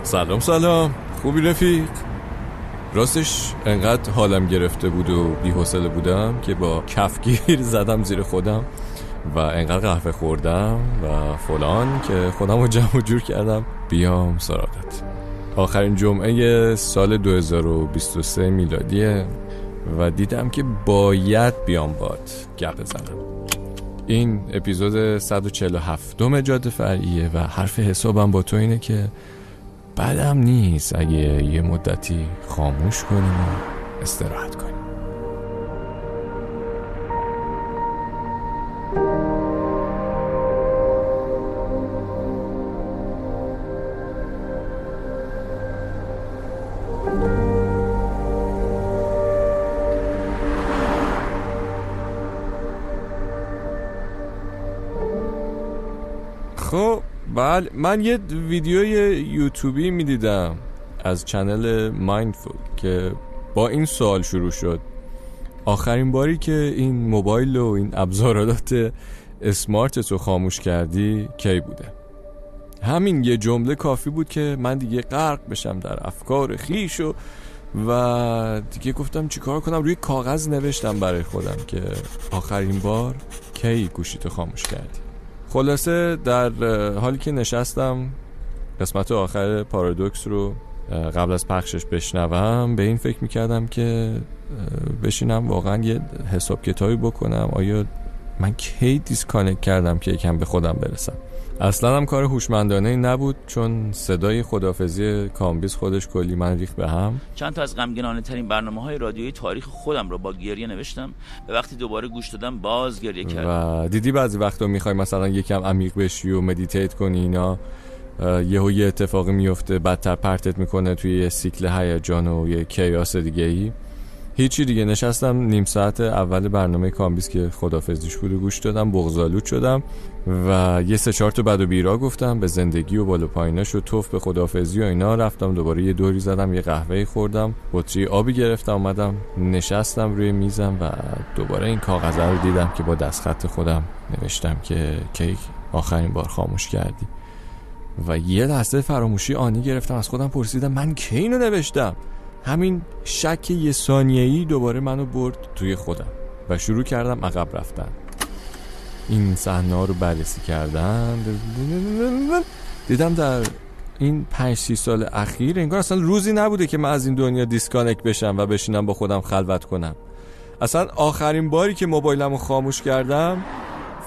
سلام خوبی رفیق؟ راستش انقدر حالم گرفته بود و بی‌حوصله بودم که با کفگیر زدم زیر خودم و انقدر قهوه خوردم و فلان که خودم رو جمع و جور کردم بیام سراغت. آخرین جمعه سال 2023 میلادیه و دیدم که باید بیام باد گپ بزنم. این اپیزود 147 جاده فرعیه و حرف حسابم با تو اینه که بعدم نیست اگه یه مدتی خاموش کنیم و استراحت کنیم. خب بله، من یه ویدیوی یوتیوبی میدیدم از چنل مایندفول که با این سوال شروع شد: آخرین باری که این موبایل و این ابزارات اسمارت رو خاموش کردی کی بوده؟ همین یه جمله کافی بود که من دیگه غرق بشم در افکار خیش و دیگه گفتم چیکار کنم. روی کاغذ نوشتم برای خودم که آخرین بار کی گوشیتو خاموش کردی. خلاصه در حالی که نشستم قسمت آخر پارادوکس رو قبل از پخشش بشنوم به این فکر میکردم که بشینم واقعا یه حساب کتابی بکنم آیا من کی دیسکانکت کردم که یکم به خودم برسم. اصلا هم کار هوشمندانه نبود چون صدای خداحافظی کامبیز خودش کلی من ریخت به هم. چند تا از غمگینانه ترین برنامه‌های رادیویی تاریخ خودم رو با گریه نوشتم و وقتی دوباره گوش دادم باز گریه کردم. و دیدی بعضی وقتا میخوای مثلا یکم عمیق بشی و مدیتیت کنی اینا، یه اتفاقی میفته بدتر پرتت میکنه توی یه سیکل هیجان و یه کیاس دیگه‌ای. هیچی دیگه، نشستم نیم ساعت اول برنامه کامبیز که خداحافظیش بود و گوش دادم، بغض‌آلود شدم و یه 3-4 تا بد و بیرا گفتم به زندگی و بالا پاییناش و توف به خداحافظی و اینا. رفتم دوباره یه دوری زدم، یه قهوه خوردم، بطری آبی گرفتم، اومدم نشستم روی میزم و دوباره این کاغذ رو دیدم که با دستخط خودم نوشتم که کی آخرین بار خاموش کردی. و یه لحظه فراموشی آنی گرفتم، از خودم پرسیدم من کی اینو نوشتم؟ همین شک یه ثانیه‌ای دوباره منو برد توی خودم و شروع کردم عقب رفتن. این صحنه‌ها رو بررسی کردم، دیدم در این 5-6 سال اخیر انگار اصلا روزی نبوده که من از این دنیا دیسکانکت بشم و بشینم با خودم خلوت کنم. اصلا آخرین باری که موبایلمو خاموش کردم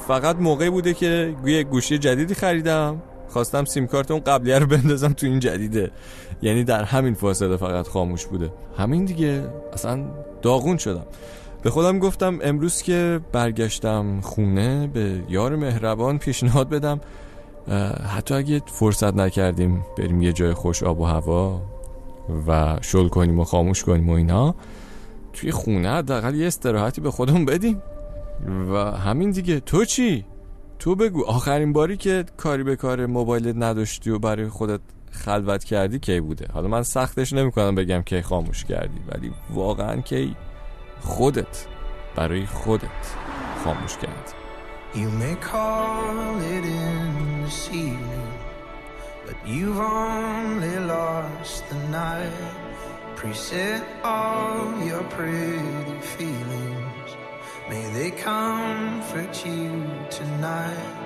فقط موقعی بوده که یه گوشی جدیدی خریدم، خواستم سیم کارت اون قبلیه رو بندازم تو این جدیده. یعنی در همین فاصله فقط خاموش بوده. همین دیگه، اصلا داغون شدم. به خودم گفتم امروز که برگشتم خونه به یار مهربان پیشنهاد بدم حتی اگه فرصت نکردیم بریم یه جای خوش آب و هوا و شل کنیم و خاموش کنیم و اینا، توی خونه حداقل یه استراحتی به خودمون بدیم. و همین دیگه. تو چی؟ تو بگو آخرین باری که کاری به کار موبایلت نداشتی و برای خودت خلوت کردی کی بوده؟ حالا من سختش نمی‌کنم بگم کی خاموش کردی، ولی واقعا کی خودت برای خودت خاموش کردی. You may call it in this evening, but you've only lost the night. Preset all your pretty feelings, may they comfort you tonight.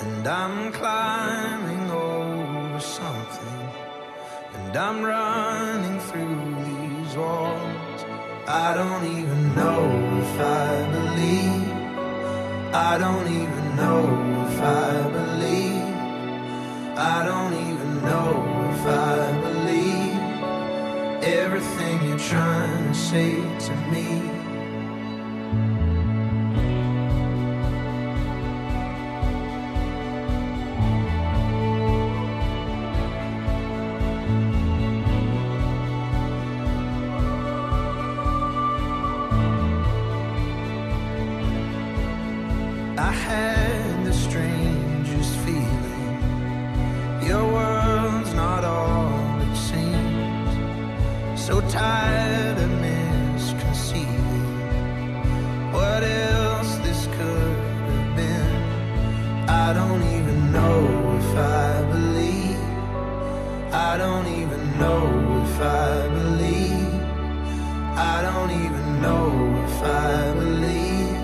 And I'm climbing over something, and I'm running through these walls. I don't even know if I believe, I don't even know if I believe, I don't even know if I believe everything you're trying to say to me. I had the strangest feeling, your world's not all it seems, so tired of misconceiving even know if I believe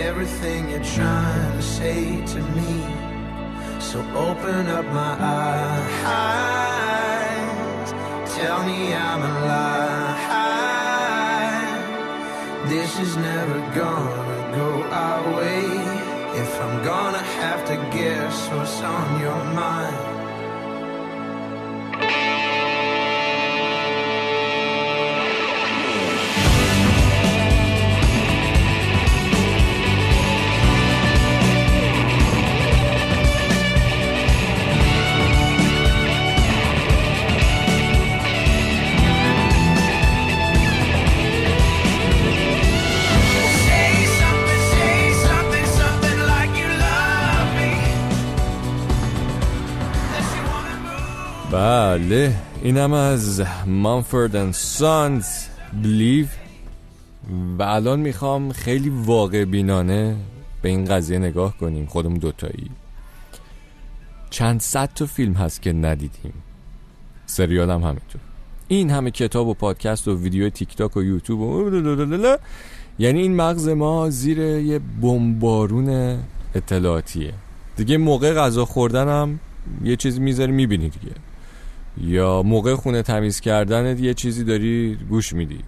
everything you're trying to say to me. So open up my eyes, tell me I'm alive. This is never gonna go our way. If I'm gonna have to guess what's on your mind. بله اینم از Mumford & Sons Believe. و الان میخوام خیلی واقع بینانه به این قضیه نگاه کنیم خودمون دوتایی. چند صد تا فیلم هست که ندیدیم، سریال هم همینطور، این همه کتاب و پادکست و ویدیو تیک تاک و یوتیوب و یعنی این مغز ما زیر یه بمبارون اطلاعاتیه دیگه. موقع غذا خوردن هم یه چیزی میذاری میبینی دیگه، یا موقع خونه تمیز کردن یه چیزی داری گوش میدی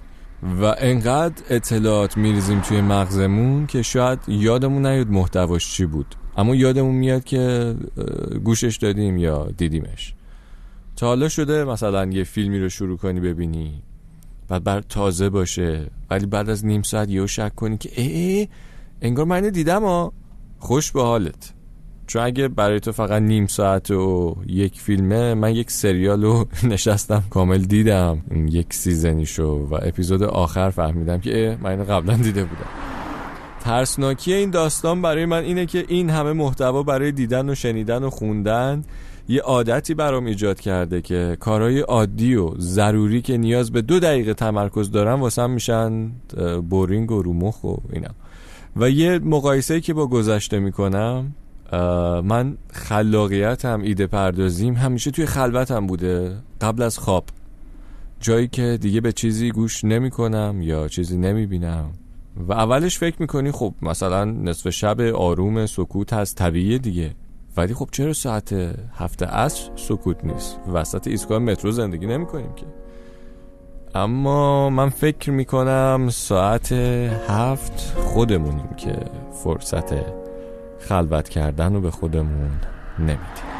و انقدر اطلاعات میریزیم توی مغزمون که شاید یادمون نیاد محتواش چی بود، اما یادمون میاد که گوشش دادیم یا دیدیمش. تا حالا شده مثلا یه فیلمی رو شروع کنی ببینی بعد بر تازه باشه ولی بعد از نیم ساعت یهو شک کنی که انگار من دیدم خوش به حالت. چون اگه برای تو فقط نیم ساعت و یک فیلمه، من یک سریال رو نشستم کامل دیدم، یک سیزنیشو، و اپیزود آخر فهمیدم که من اینو قبلا دیده بودم. ترسناکی این داستان برای من اینه که این همه محتوا برای دیدن و شنیدن و خوندن یه عادتی برام ایجاد کرده که کارهای عادی و ضروری که نیاز به 2 دقیقه تمرکز دارن واسم میشن بورینگ و رومخ و اینا. و یه مقایسه‌ای که با گذشته میکنم، من خلاقیتم، ایده پردازیم همیشه توی خلوتم بوده قبل از خواب، جایی که دیگه به چیزی گوش نمی کنم یا چیزی نمی بینم. و اولش فکر میکنی خب مثلا نصف شب آروم سکوت هست، طبیعیه دیگه، ولی خب چرا ساعت 7 عصر سکوت نیست؟ وسط ایستگاه مترو زندگی نمی کنیم که. اما من فکر میکنم ساعت 7 خودمونیم که فرصت خلوت کردن رو به خودمون نمیدیم.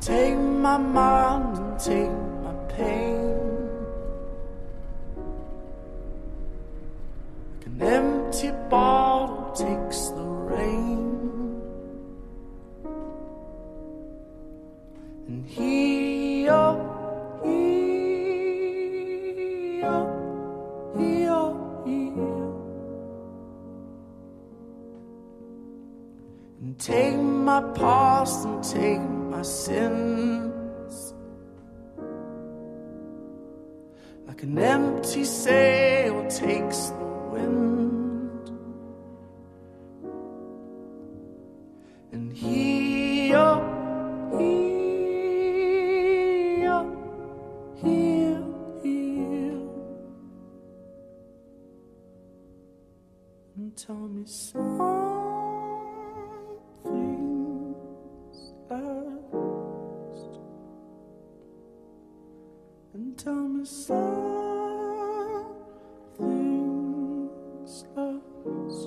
Take my mind and take my pain, like an empty bottle takes the rain, and here and take my past and take my sins, like an empty sail takes the wind, and here and tell me something's lost, and tell me something's lost.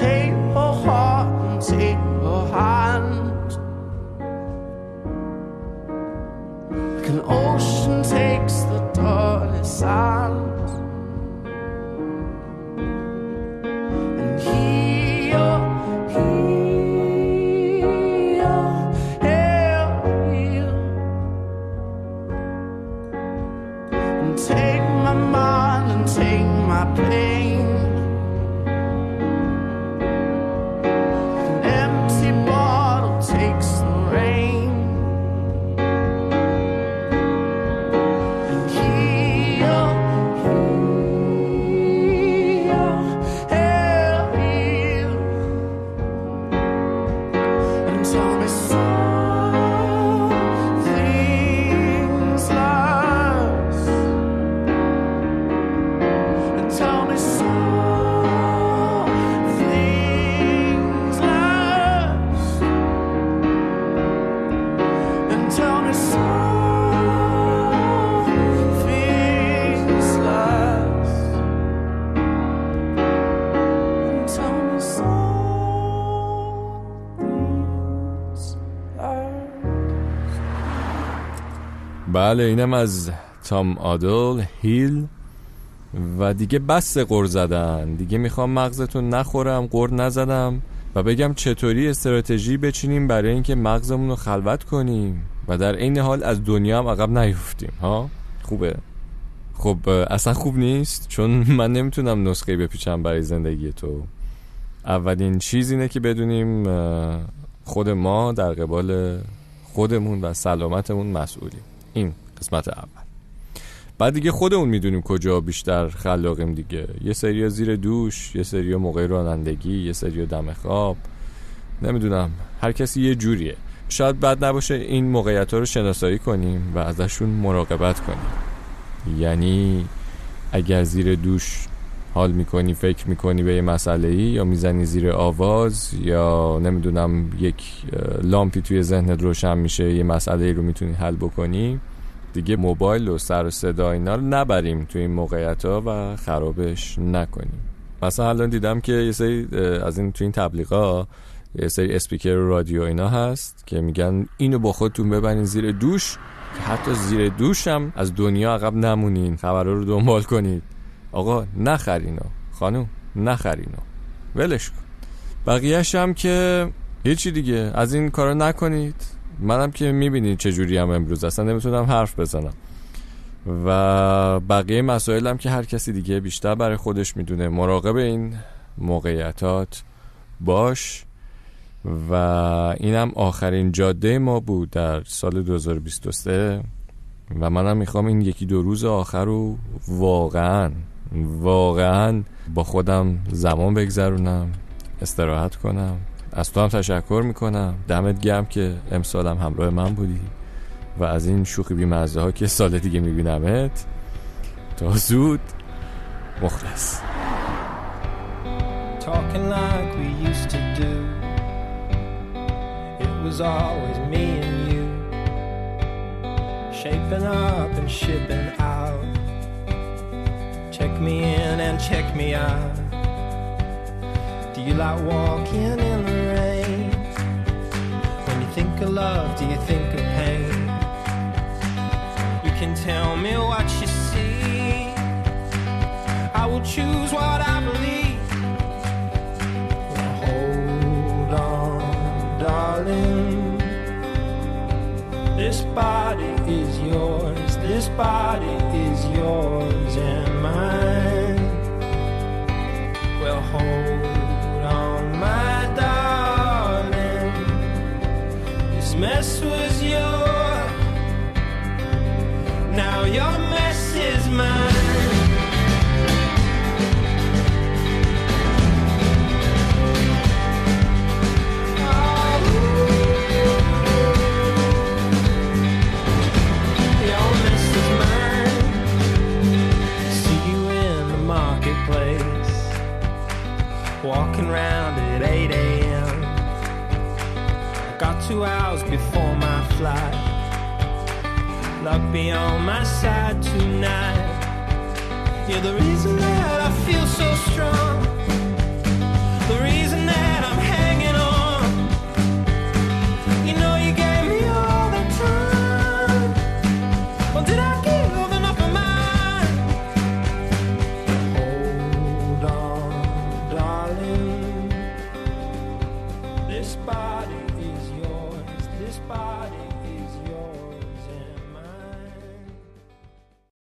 Take her heart and take her hand, like an ocean takes the dirty sand, and here and take my mind and take my pain, takes the rain, بله اینم از تام آدل هیل. و دیگه بس غر زدن، دیگه میخوام مغزتون نخورم، غر نزدم و بگم چطوری استراتژی بچینیم برای اینکه مغزمون رو خلوت کنیم و در این حال از دنیا هم عقب نیفتیم. ها خوبه؟ خب اصلا خوب نیست، چون من نمیتونم نسخه بپیچم برای زندگی تو. اولین چیز اینه که بدونیم خود ما در قبال خودمون و سلامتمون مسئولیم. این قسمت اول. بعد دیگه خودمون میدونیم کجا بیشتر خلاقیم دیگه. یه سری زیر دوش، یه سری موقع رانندگی، یه سری دم خواب، نمیدونم، هر کسی یه جوریه. شاید بد نباشه این موقعیت‌ها رو شناسایی کنیم و ازشون مراقبت کنیم. یعنی اگر زیر دوش حال میکنی، فکر میکنی به یه مسئله‌ای، یا میزنی زیر آواز، یا نمیدونم یک لامپی توی ذهنت روشن میشه، یه مسئله‌ای رو میتونی حل بکنی، دیگه موبایل و سر و صدا اینا رو نبریم توی این موقعیت‌ها و خرابش نکنیم. مثلا الان دیدم که یه سری از این توی این تبلیغات یه سری اسپیکر رادیو اینا هست که میگن اینو با خودتون ببرین زیر دوش که حتی زیر دوش هم از دنیا عقب نمونین، خبرها رو دنبال کنید. آقا نخرینو، خانوم نخرینو، ولش کن. بقیه‌اش هم که هیچی دیگه، از این کارا نکنید. منم که میبینید چجوری هم امروز اصلا نمیتونم حرف بزنم و بقیه مسائل هم که هر کسی دیگه بیشتر برای خودش میدونه. مراقب این موقعیتات باش. و اینم آخرین جاده ما بود در سال 2023 و منم میخوام این یکی دو روز آخر رو واقعا با خودم زمان بگذرونم، استراحت کنم. از تو هم تشکر میکنم، دمت گرم که امسالم همراه من بودی و از این شوخی بی‌مزه ها که سال دیگه میبینمت. تا زود، مخلص. Talking like we used to do. It was always me and you. Shaping up and shipping out. Check me in and check me out. Do you like walking in the rain? When you think of love, do you think of pain? You can tell me what you see. I will choose what I believe. Well, hold on, darling. This body is yours. This body is yours and mine. Well, hold on, my darling. This mess was yours. Now your mess is mine. Walking round at 8 a.m. I got 2 hours before my flight. Luck be on my side tonight. You're the reason that I feel so strong.